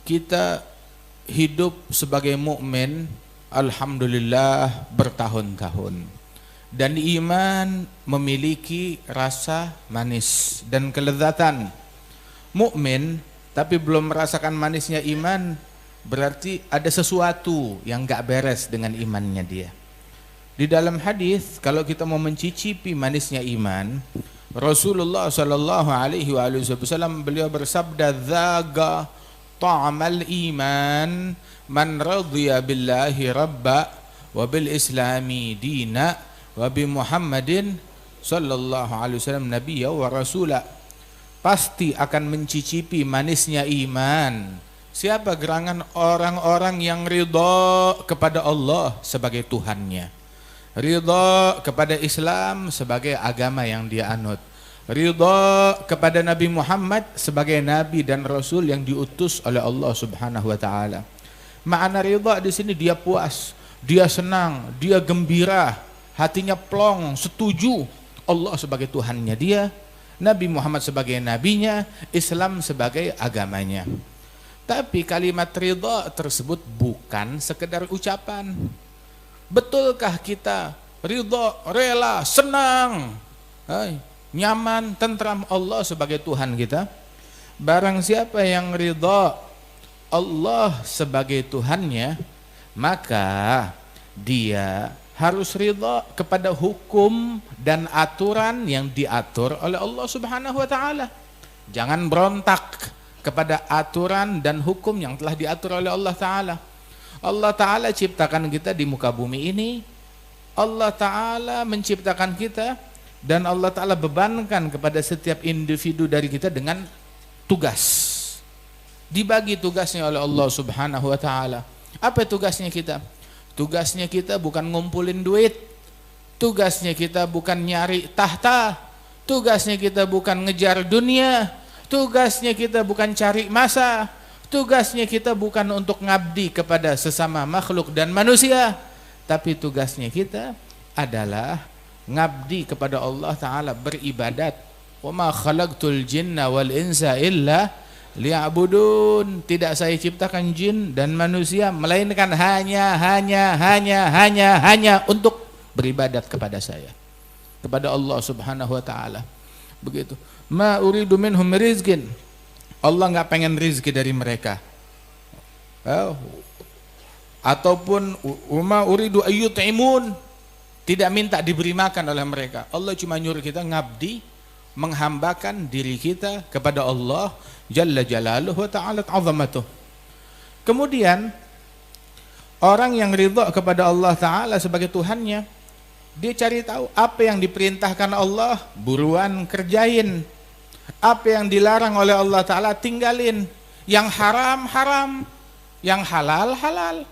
kita hidup sebagai mukmin alhamdulillah bertahun-tahun, dan iman memiliki rasa manis dan kelezatan. Mukmin tapi belum merasakan manisnya iman, berarti ada sesuatu yang gak beres dengan imannya dia. Di dalam hadis, kalau kita mau mencicipi manisnya iman, Rasulullah sallallahu alaihi wasallam beliau bersabda, "Dzaqa ta'amal iman man radhiya billahi rabba wa bil islami dina wa bi Muhammadin sallallahu alaihi wasallam nabiyya wa rasula." Pasti akan mencicipi manisnya iman siapa? Gerangan orang-orang yang ridha kepada Allah sebagai Tuhannya, ridha kepada Islam sebagai agama yang dia anut, ridha kepada Nabi Muhammad sebagai nabi dan rasul yang diutus oleh Allah Subhanahu wa taala. Makna ridha di sini dia puas, dia senang, dia gembira, hatinya plong, setuju Allah sebagai Tuhannya dia, Nabi Muhammad sebagai nabinya, Islam sebagai agamanya. Tapi kalimat ridha tersebut bukan sekedar ucapan. Betulkah kita ridha, rela, senang, nyaman, tentram Allah sebagai Tuhan kita? Barang siapa yang ridha Allah sebagai Tuhannya, maka dia harus ridha kepada hukum dan aturan yang diatur oleh Allah Subhanahu wa taala. Jangan berontak kepada aturan dan hukum yang telah diatur oleh Allah taala. Allah taala ciptakan kita di muka bumi ini. Allah taala menciptakan kita, dan Allah taala bebankan kepada setiap individu dari kita dengan tugas. Dibagi tugasnya oleh Allah Subhanahu wa taala. Apa tugasnya kita? Tugasnya kita bukan ngumpulin duit, tugasnya kita bukan nyari tahta, tugasnya kita bukan ngejar dunia, tugasnya kita bukan cari masa, tugasnya kita bukan untuk ngabdi kepada sesama makhluk dan manusia, tapi tugasnya kita adalah ngabdi kepada Allah Ta'ala, beribadat. Wa ma khalaqtul jinna wal insa illa liya'budun. Tidak saya ciptakan jin dan manusia melainkan hanya untuk beribadat kepada saya, kepada Allah Subhanahu wa taala. Begitu. Ma uridu minhum rizqin. Allah enggak pengen rizki dari mereka. Ataupun ma uridu ayyut'imun. Tidak minta diberi makan oleh mereka. Allah cuma nyuruh kita ngabdi, menghambakan diri kita kepada Allah Jalla Jalaluhu wa ta'ala azamatuh. Kemudian orang yang ridha kepada Allah Ta'ala sebagai Tuhannya, dia cari tahu apa yang diperintahkan Allah, buruan kerjain. Apa yang dilarang oleh Allah Ta'ala tinggalin. Yang haram haram, yang halal halal.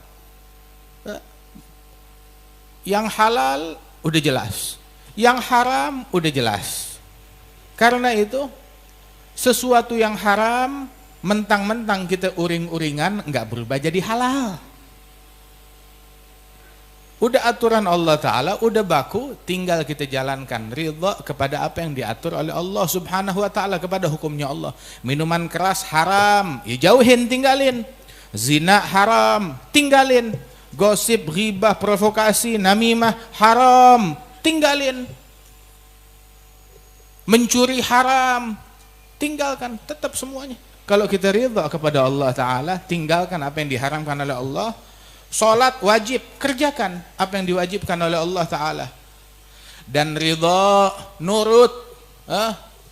Yang halal udah jelas, yang haram udah jelas. Karena itu sesuatu yang haram mentang-mentang kita uring-uringan enggak berubah jadi halal. Udah aturan Allah Ta'ala, udah baku, tinggal kita jalankan. Ridha kepada apa yang diatur oleh Allah Subhanahu wa ta'ala, kepada hukumnya Allah. Minuman keras haram, ya jauhin, tinggalin. Zina haram, tinggalin. Gosip, ghibah, provokasi, namimah haram, tinggalin. Mencuri haram, tinggalkan, tetap semuanya. Kalau kita ridha kepada Allah Ta'ala, tinggalkan apa yang diharamkan oleh Allah. Salat wajib, kerjakan apa yang diwajibkan oleh Allah Ta'ala. Dan ridha, nurut,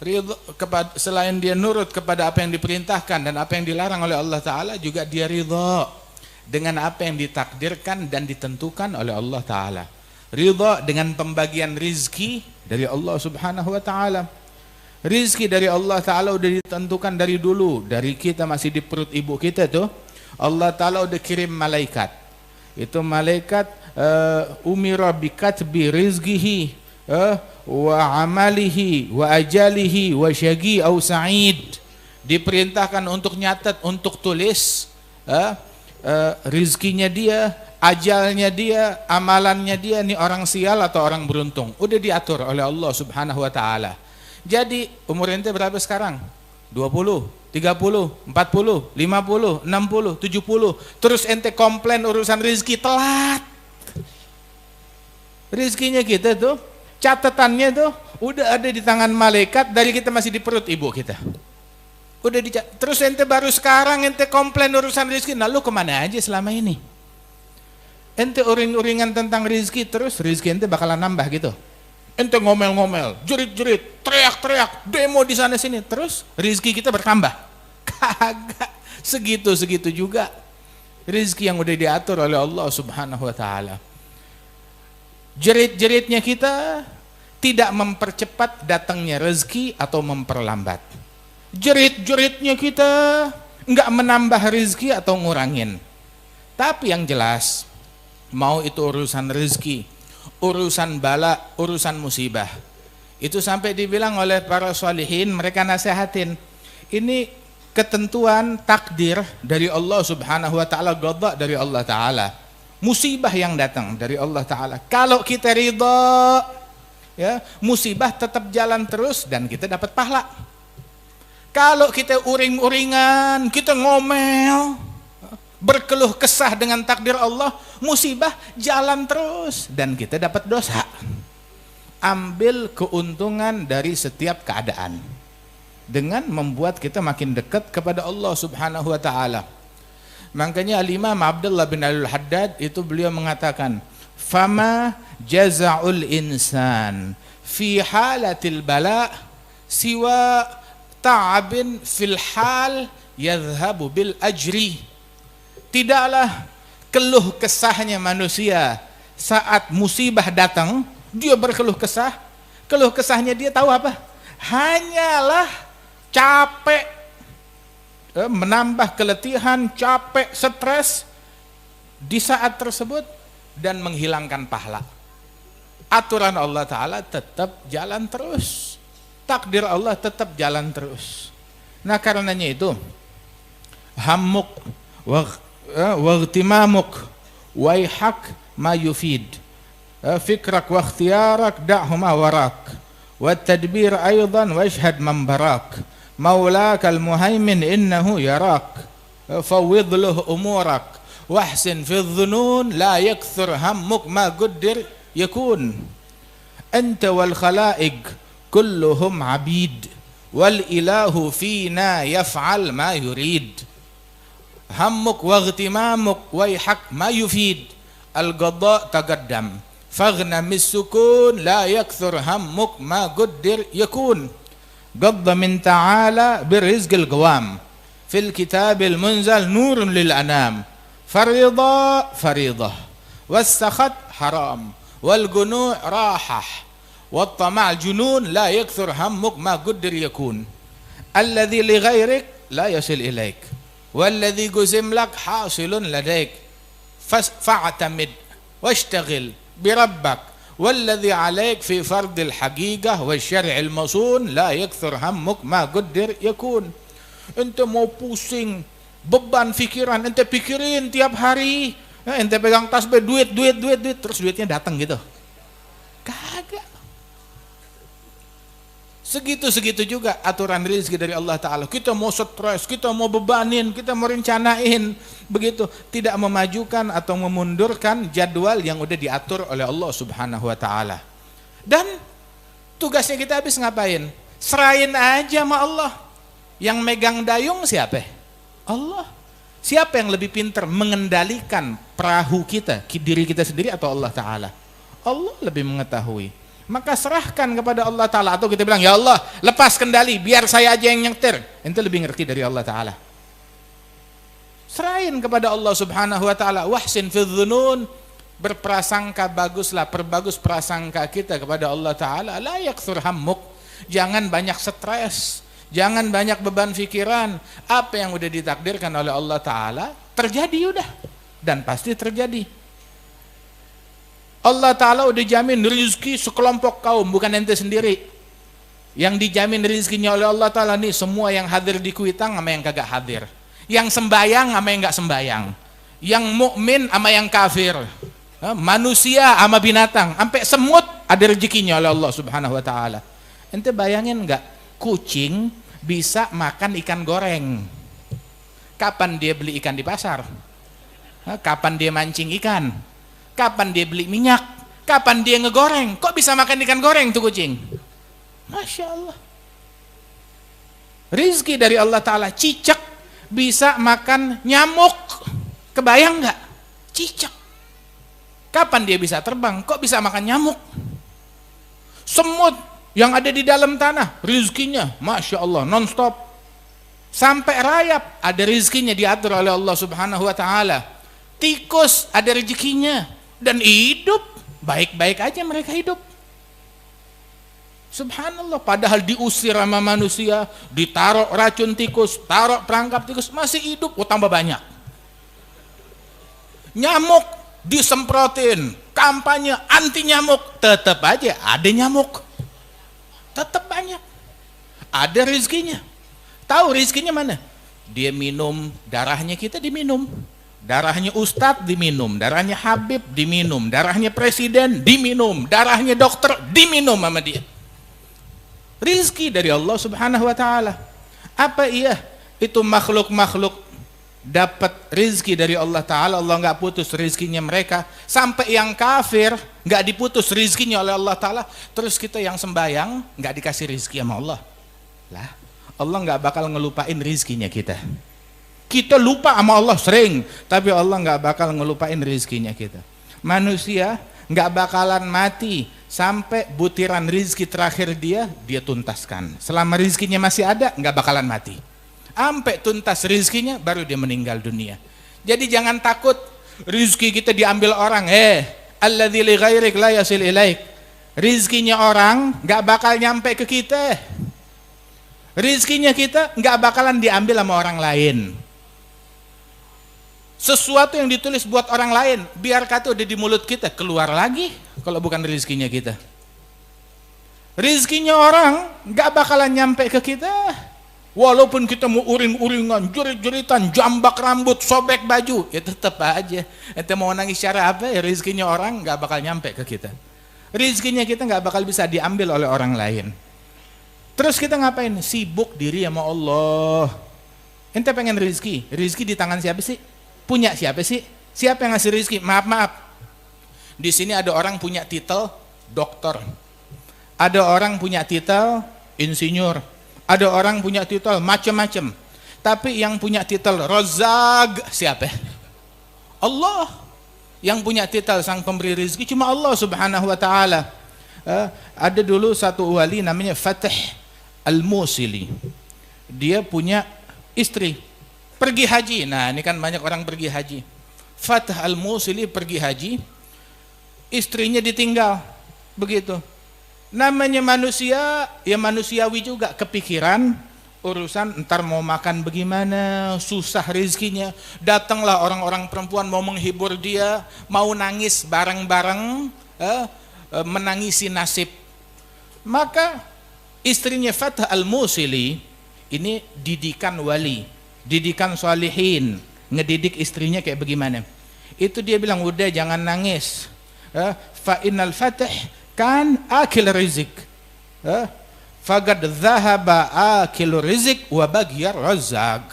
ridha kepada, selain dia nurut kepada apa yang diperintahkan dan apa yang dilarang oleh Allah Ta'ala, juga dia ridha dengan apa yang ditakdirkan dan ditentukan oleh Allah Ta'ala. Ridha dengan pembagian rizki dari Allah Subhanahu wa ta'ala. Rizki dari Allah Ta'ala udah ditentukan dari dulu. Dari kita masih di perut ibu kita tuh, Allah Ta'ala udah kirim malaikat. Itu malaikat umira bikatbi rizkihi wa amalihi wa ajalihi wa syagi au sa'id. Diperintahkan untuk nyatat, untuk tulis rizkinya dia, ajalnya dia, amalannya dia, nih orang sial atau orang beruntung. Udah diatur oleh Allah Subhanahu wa ta'ala. Jadi umur ente berapa sekarang? 20, 30, 40, 50, 60, 70. Terus ente komplain urusan rezeki telat. Rezekinya kita tuh, catatannya tuh udah ada di tangan malaikat dari kita masih di perut ibu kita. Udah terus ente baru sekarang ente komplain urusan rezeki. Nah lu kemana aja selama ini? Ente uring-uringan tentang rezeki, terus rezeki ente bakalan nambah gitu. Ente ngomel-ngomel, jerit-jerit, teriak-teriak, demo di sana sini, terus rezeki kita bertambah. Kagak, segitu-segitu juga rezeki yang udah diatur oleh Allah Subhanahu wa taala. Jerit-jeritnya kita tidak mempercepat datangnya rezeki atau memperlambat. Jerit-jeritnya kita enggak menambah rezeki atau ngurangin. Tapi yang jelas, mau itu urusan rezeki, urusan bala, urusan musibah, itu sampai dibilang oleh para sholihin, mereka nasihatin, ini ketentuan takdir dari Allah Subhanahu wa taala, qada dari Allah taala, musibah yang datang dari Allah taala. Kalau kita ridha, ya, musibah tetap jalan terus dan kita dapat pahala. Kalau kita uring-uringan, kita ngomel, berkeluh kesah dengan takdir Allah, musibah jalan terus dan kita dapat dosa. Ambil keuntungan dari setiap keadaan dengan membuat kita makin dekat kepada Allah Subhanahu wa taala. Makanya Al-Imam Abdullah bin Al-Haddad itu beliau mengatakan, "Fama jaza'ul insan fi halatil bala siwa ta'abin fil hal yadhhabu bil ajri." Tidaklah keluh kesahnya manusia saat musibah datang, dia berkeluh kesah. Keluh kesahnya dia tahu apa? Hanyalah capek, menambah keletihan, capek, stres di saat tersebut dan menghilangkan pahala. Aturan Allah Ta'ala tetap jalan terus, takdir Allah tetap jalan terus. Nah karenanya itu hammuk واغتمامك ويحك ما يفيد فكرك واختيارك دعهما وراك والتدبير أيضا واشهد من براك مولاك المهيمن إنه يراك فوض له أمورك واحسن في الظنون لا يكثر همك ما قدر يكون أنت والخلائق كلهم عبيد والإله فينا يفعل ما يريد hammuk waghtimamuk waihak ma yufid al-qadha taqaddam faghnamis sukun la yakthur hammuk ma qaddir yakun qadda min ta'ala birrizqil qawam fil kitabil munzal nurun lil anam farida faridah was-sakhat haram wal gunu' rahah wat tama' junun la yakthur hammuk ma qaddir yakun alladhi li ghairik la yasil ilaik والذي قسم لك حاصل لديك فاعتمد واشتغل بربك والذي عليك في فرض الحقيقة والشرع المصون لا يكثر همك ما قدر يكون. Ente mau pusing beban pikiran, ente pikirin tiap hari, ente pegang tasbih duit terus duitnya datang gitu, kagak. Segitu juga aturan rezeki dari Allah Ta'ala. Kita mau stres, kita mau bebanin, kita mau rencanain, begitu, tidak memajukan atau memundurkan jadwal yang udah diatur oleh Allah Subhanahu wa Ta'ala. Dan tugasnya kita habis ngapain? Serahin aja sama Allah. Yang megang dayung siapa? Allah. Siapa yang lebih pintar mengendalikan perahu kita, diri kita sendiri atau Allah Ta'ala? Allah lebih mengetahui. Maka serahkan kepada Allah Ta'ala. Atau kita bilang, ya Allah lepas kendali, biar saya aja yang nyetir. Ente lebih ngerti dari Allah Ta'ala. Serahin kepada Allah Subhanahu wa Ta'ala. Wahsin fi dhunun, berprasangka baguslah, perbagus prasangka kita kepada Allah Ta'ala. La yakthur hammuk, jangan banyak stres, jangan banyak beban pikiran. Apa yang udah ditakdirkan oleh Allah Ta'ala terjadi udah, dan pasti terjadi. Allah Ta'ala udah jamin rezeki sekelompok kaum, bukan ente sendiri. Yang dijamin rezekinya oleh Allah Ta'ala nih, semua yang hadir di kuitang sama yang kagak hadir, yang sembayang sama yang gak sembayang, yang mukmin sama yang kafir, manusia sama binatang, sampai semut ada rezekinya oleh Allah Subhanahu wa Ta'ala. Ente bayangin gak, kucing bisa makan ikan goreng. Kapan dia beli ikan di pasar? Kapan dia mancing ikan? Kapan dia beli minyak? Kapan dia ngegoreng? Kok bisa makan ikan goreng tuh kucing? Masya Allah. Rizki dari Allah Ta'ala. Cicak bisa makan nyamuk. Kebayang nggak? Cicak. Kapan dia bisa terbang? Kok bisa makan nyamuk? Semut yang ada di dalam tanah, rizkinya Masya Allah non-stop. Sampai rayap ada rizkinya diatur oleh Allah Subhanahu wa Ta'ala. Tikus ada rezekinya dan hidup baik-baik aja, mereka hidup. Subhanallah, padahal diusir sama manusia, ditaruh racun tikus, taruh perangkap tikus, masih hidup, tambah banyak. Nyamuk disemprotin, kampanye anti nyamuk, tetap aja ada nyamuk, tetap banyak. Ada rizkinya. Tahu rizkinya mana? Dia minum darahnya, kita diminum. Darahnya ustadz diminum, darahnya habib diminum, darahnya presiden diminum, darahnya dokter diminum sama dia. Rizki dari Allah Subhanahu wa Ta'ala. Apa iya itu makhluk-makhluk dapat rizki dari Allah Ta'ala? Allah nggak putus rizkinya mereka. Sampai yang kafir nggak diputus rizkinya oleh Allah Ta'ala. Terus kita yang sembayang nggak dikasih rizki sama Allah. Lah, Allah nggak bakal ngelupain rizkinya kita. Kita lupa sama Allah sering, tapi Allah nggak bakal ngelupain rizkinya kita. Manusia nggak bakalan mati sampai butiran rizki terakhir dia tuntaskan. Selama rizkinya masih ada, nggak bakalan mati. Sampai tuntas rizkinya, baru dia meninggal dunia. Jadi jangan takut rizki kita diambil orang. Alladzi li ghairik la yasil ilaik. Rizkinya orang nggak bakal nyampe ke kita. Rizkinya kita nggak bakalan diambil sama orang lain. Sesuatu yang ditulis buat orang lain, biar kata udah di mulut kita, keluar lagi kalau bukan rizkinya kita. Rizkinya orang nggak bakalan nyampe ke kita, walaupun kita mau uring-uringan, jerit-jeritan, jambak rambut, sobek baju, ya tetap aja. Ente mau nangis cara apa ya, rizkinya orang nggak bakal nyampe ke kita. Rizkinya kita nggak bakal bisa diambil oleh orang lain. Terus kita ngapain? Sibuk diri sama Allah. Ente pengen rizki di tangan siapa sih? Punya siapa sih? Siapa yang ngasih rizki? Maaf. Di sini ada orang punya titel dokter, ada orang punya titel insinyur, ada orang punya titel macam-macam. Tapi yang punya titel Razzaq siapa? Allah. Yang punya titel sang pemberi rizki cuma Allah Subhanahu wa Ta'ala. Ada dulu satu wali namanya Fatih Al-Musili. Dia punya istri pergi haji. Nah, ini kan banyak orang pergi haji. Fatih Al-Musili pergi haji, istrinya ditinggal. Begitu. Namanya manusia, ya manusiawi juga, kepikiran urusan ntar mau makan bagaimana, susah rezekinya. Datanglah orang-orang perempuan mau menghibur dia, mau nangis bareng-bareng, menangisi nasib. Maka istrinya Fatih Al-Musili ini didikan wali, didikan sholihin, ngedidik istrinya kayak bagaimana. Itu dia bilang, udah jangan nangis. Fa innal fatih kan akil rizik. Fagad dhahaba akil rizik wa bagyar razzaq.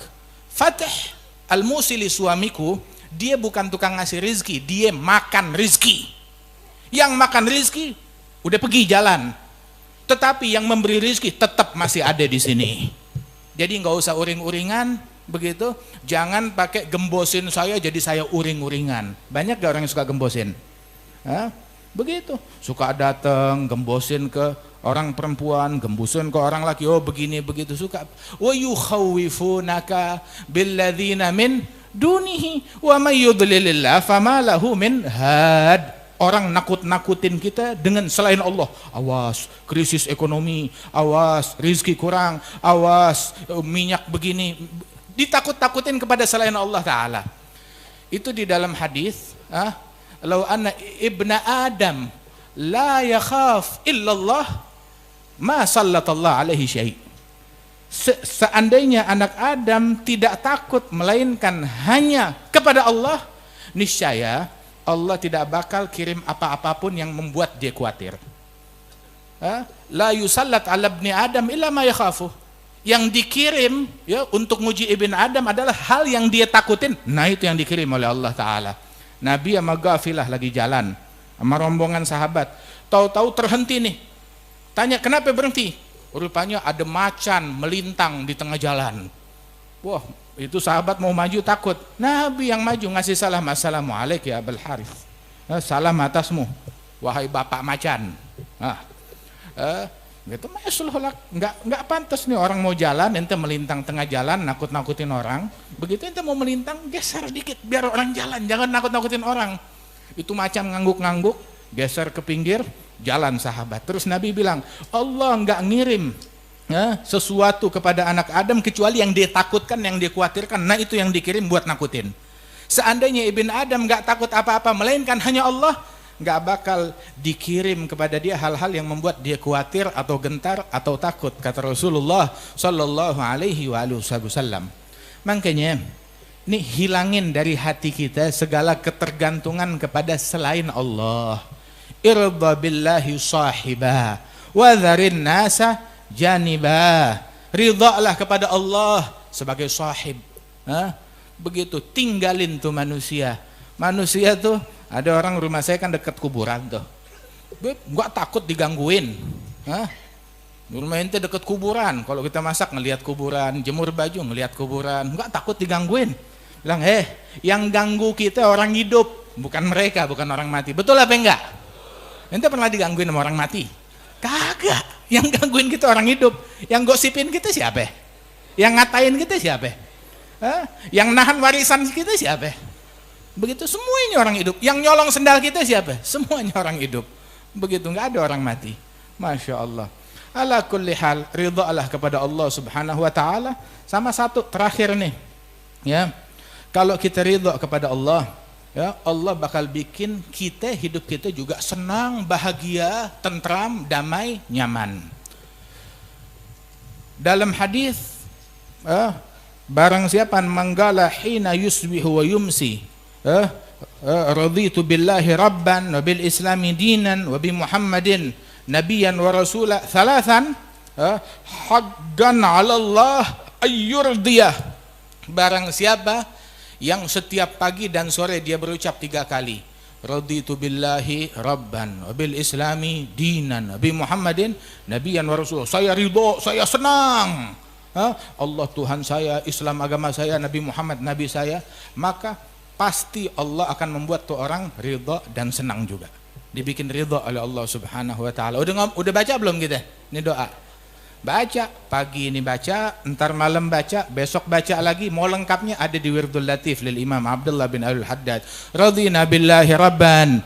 Fatih Al-Musili suamiku, dia bukan tukang ngasih rizki, dia makan rizki. Yang makan rizki udah pergi jalan, tetapi yang memberi rizki tetap masih ada di sini. Jadi nggak usah uring-uringan begitu. Jangan pakai gembosin saya jadi saya uring-uringan. Banyak gak orang yang suka gembosin? Begitu, suka datang gembosin ke orang perempuan, gembosin ke orang laki, oh begini begitu, suka. Wa yukhawifunaka billadzina min dunihi wa may yudlilillah fama lahu min had. Orang nakut-nakutin kita dengan selain Allah. Awas krisis ekonomi, awas rizki kurang, awas minyak begini. Ditakut-takutin kepada selain Allah Ta'ala. Itu di dalam hadis, lau anna ibna Adam la yakhaf illallah ma sallatallah alaihi syai'. Seandainya anak Adam tidak takut melainkan hanya kepada Allah, niscaya Allah tidak bakal kirim apa-apapun yang membuat dia khawatir. La yusallat ala ibni Adam illa ma yakhafu. Yang dikirim ya untuk nguji Ibn Adam adalah hal yang dia takutin. Nah, itu yang dikirim oleh Allah Ta'ala. Nabi sama Gafilah lagi jalan sama rombongan sahabat, tahu-tahu terhenti nih. Tanya, kenapa berhenti? Rupanya ada macan melintang di tengah jalan. Wah, itu sahabat mau maju takut. Nabi yang maju ngasih salam, assalamualaikum ya Abul Harith, salam atasmu wahai bapak macan. Gitu, nggak pantas nih orang mau jalan, ente melintang tengah jalan nakut-nakutin orang. Begitu ente mau melintang, geser dikit biar orang jalan, jangan nakut-nakutin orang. Itu macan ngangguk-ngangguk, geser ke pinggir, jalan sahabat. Terus Nabi bilang, Allah nggak ngirim sesuatu kepada anak Adam kecuali yang dia takutkan, yang dia khawatirkan. Nah, itu yang dikirim buat nakutin. Seandainya Ibn Adam nggak takut apa-apa melainkan hanya Allah, nggak bakal dikirim kepada dia hal-hal yang membuat dia khawatir atau gentar atau takut, kata Rasulullah Sallallahu Alaihi Wasallam. Makanya ini hilangin dari hati kita segala ketergantungan kepada selain Allah. Irda billahi sahibah wa dharin nasa janibah. Ridhalah kepada Allah sebagai sahib. Begitu, tinggalin tuh manusia. Manusia tuh, ada orang rumah saya kan dekat kuburan tuh, nggak takut digangguin. Rumah ente dekat kuburan, kalau kita masak ngelihat kuburan, jemur baju ngelihat kuburan, nggak takut digangguin. Bilang, yang ganggu kita orang hidup, bukan mereka, bukan orang mati. Betul apa enggak? Ente pernah digangguin sama orang mati? Kagak. Yang gangguin kita orang hidup. Yang gosipin kita siapa? Yang ngatain kita siapa? Yang nahan warisan kita siapa? Begitu, semuanya orang hidup. Yang nyolong sendal kita siapa? Semuanya orang hidup. Begitu, nggak ada orang mati. Masya Allah. Ala kulli hal, ridhalah kepada Allah Subhanahu Wa Taala. Sama satu terakhir nih, ya, kalau kita ridha kepada Allah, ya, Allah bakal bikin kita, hidup kita juga senang, bahagia, tentram, damai, nyaman. Dalam hadis, barang siapa manggala hina yusbihu wa yumsi, raditu billahi rabban wa bil islami dinan wa bi muhammadin nabiyan wa rasula thalathan haqqan 'ala Allah ayyurdiyah. Barang siapa yang setiap pagi dan sore dia berucap 3 kali, raditu billahi rabban wa bil islami dinan wa bi muhammadin nabiyan wa rasula, saya ridho, saya senang, Allah Tuhan saya, Islam agama saya, Nabi Muhammad nabi saya, maka pasti Allah akan membuat tuh orang ridha dan senang juga. Dibikin ridha oleh Allah Subhanahu Wa Taala. Udah baca belum kita? Ini doa. Baca, pagi ini baca, entar malam baca, besok baca lagi. Mau lengkapnya ada di Wirdul Latif lil Imam Abdullah bin Abdul Haddad. Radina billahi rabban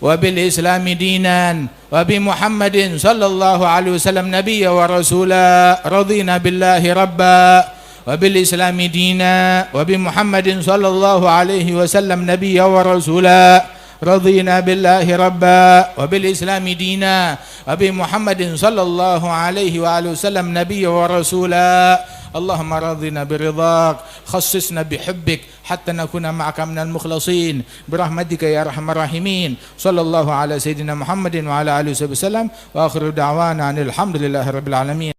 wa bil islami dinan wa bi Muhammadin sallallahu alaihi wasallam nabiyya wa rasula. Radina billahi rabba wa bil islami dina wa bi Muhammadin sallallahu alaihi wasallam nabiyya wa rasula. Radina billahi rabba wa bil islami dina wa bi Muhammadin sallallahu alaihi wasallam nabiyya wa rasula. Allahumma radina biridhak, khassisna bihubbik hatta nakuna ma'aka minal mukhlasin birahmatika ya arhamar rahimin. Sallallahu ala sayyidina Muhammadin wa ala alihi wasallam wa akhiru da'wana alhamdulillahi rabbil alamin.